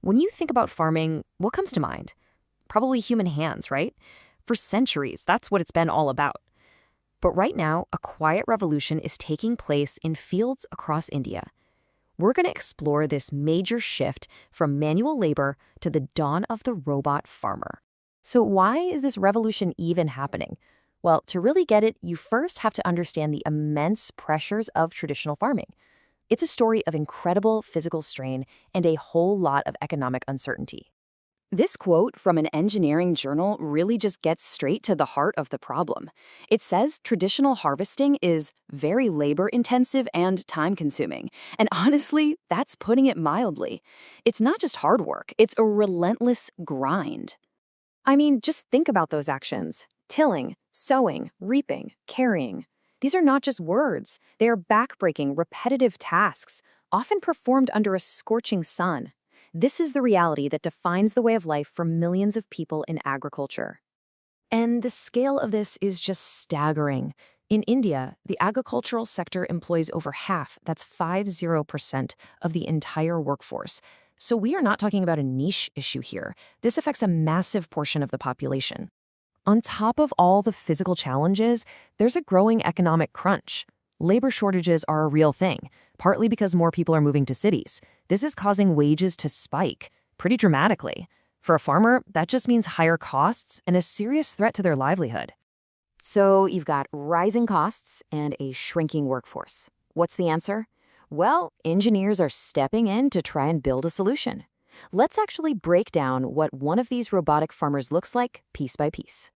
When you think about farming, what comes to mind? Probably human hands, right? For centuries, that's what it's been all about. But right now, a quiet revolution is taking place in fields across India. We're going to explore this major shift from manual labor to the dawn of the robot farmer. So why is this revolution even happening? Well, to really get it, you first have to understand the immense pressures of traditional farming. It's a story of incredible physical strain and a whole lot of economic uncertainty. This quote from an engineering journal really just gets straight to the heart of the problem. It says traditional harvesting is very labor-intensive and time-consuming. And honestly, that's putting it mildly. It's not just hard work, it's a relentless grind. I mean, just think about those actions. Tilling, sowing, reaping, carrying. These are not just words. They are backbreaking, repetitive tasks, often performed under a scorching sun. This is the reality that defines the way of life for millions of people in agriculture. And the scale of this is just staggering. In India, the agricultural sector employs over half, that's 50% of the entire workforce. So we are not talking about a niche issue here. This affects a massive portion of the population. On top of all the physical challenges, there's a growing economic crunch. Labor shortages are a real thing, partly because more people are moving to cities. This is causing wages to spike pretty dramatically. For a farmer, that just means higher costs and a serious threat to their livelihood. So you've got rising costs and a shrinking workforce. What's the answer? Well, engineers are stepping in to try and build a solution. Let's actually break down what one of these robotic farmers looks like piece by piece.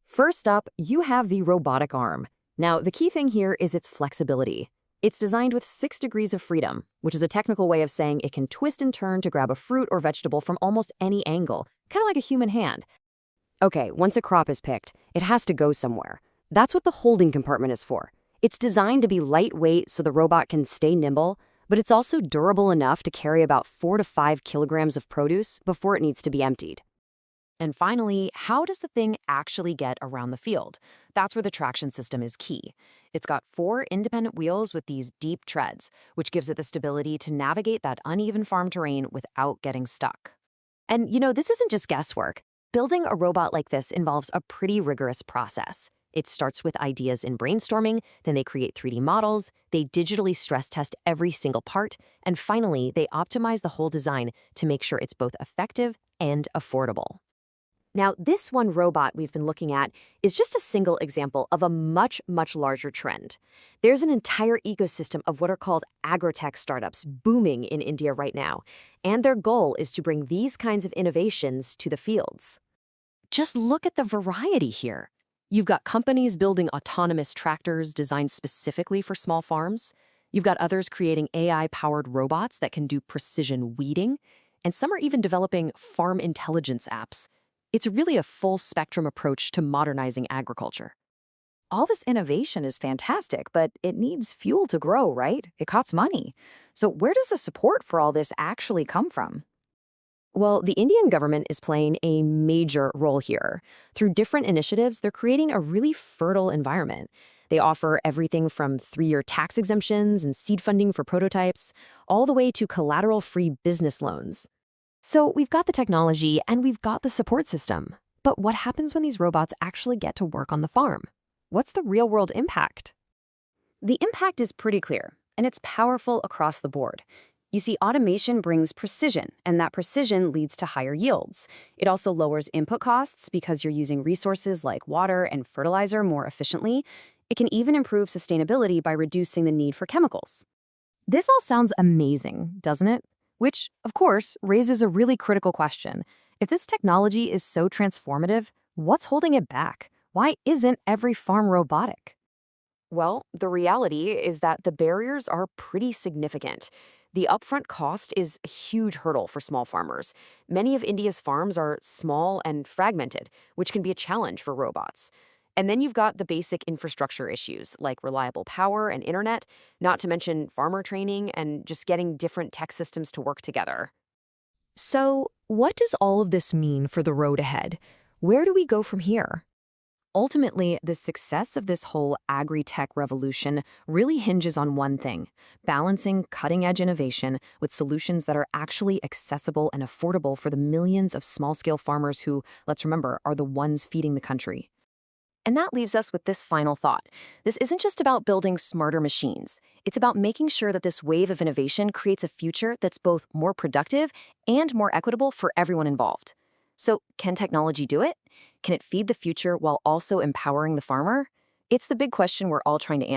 First up, you have the robotic arm. Now, the key thing here is its flexibility. It's designed with 6 degrees of freedom, which is a technical way of saying it can twist and turn to grab a fruit or vegetable from almost any angle, kind of like a human hand. Okay, once a crop is picked, it has to go somewhere. That's what the holding compartment is for. It's designed to be lightweight so the robot can stay nimble, but it's also durable enough to carry about 4 to 5 kilograms of produce before it needs to be emptied. And finally, how does the thing actually get around the field? That's where the traction system is key. It's got 4 independent wheels with these deep treads, which gives it the stability to navigate that uneven farm terrain without getting stuck. And this isn't just guesswork. Building a robot like this involves a pretty rigorous process. It starts with ideas in brainstorming, then they create 3D models, they digitally stress test every single part, and finally, they optimize the whole design to make sure it's both effective and affordable. Now, this one robot we've been looking at is just a single example of a much, much larger trend. There's an entire ecosystem of what are called agri-tech startups booming in India right now, and their goal is to bring these kinds of innovations to the fields. Just look at the variety here. You've got companies building autonomous tractors designed specifically for small farms. You've got others creating AI-powered robots that can do precision weeding, and some are even developing farm intelligence apps. It's really a full-spectrum approach to modernizing agriculture. All this innovation is fantastic, but it needs fuel to grow, right? It costs money. So where does the support for all this actually come from? Well, the Indian government is playing a major role here. Through different initiatives, they're creating a really fertile environment. They offer everything from 3-year tax exemptions and seed funding for prototypes, all the way to collateral-free business loans. So we've got the technology and we've got the support system. But what happens when these robots actually get to work on the farm? What's the real-world impact? The impact is pretty clear, and it's powerful across the board. You see, automation brings precision, and that precision leads to higher yields. It also lowers input costs because you're using resources like water and fertilizer more efficiently. It can even improve sustainability by reducing the need for chemicals. This all sounds amazing, doesn't it? Which, of course, raises a really critical question. If this technology is so transformative, what's holding it back? Why isn't every farm robotic? Well, the reality is that the barriers are pretty significant. The upfront cost is a huge hurdle for small farmers. Many of India's farms are small and fragmented, which can be a challenge for robots. And then you've got the basic infrastructure issues like reliable power and internet, not to mention farmer training and just getting different tech systems to work together. So, what does all of this mean for the road ahead? Where do we go from here? Ultimately, the success of this whole agri-tech revolution really hinges on one thing: balancing cutting-edge innovation with solutions that are actually accessible and affordable for the millions of small-scale farmers who, let's remember, are the ones feeding the country. And that leaves us with this final thought. This isn't just about building smarter machines. It's about making sure that this wave of innovation creates a future that's both more productive and more equitable for everyone involved. So, can technology do it? Can it feed the future while also empowering the farmer? It's the big question we're all trying to answer.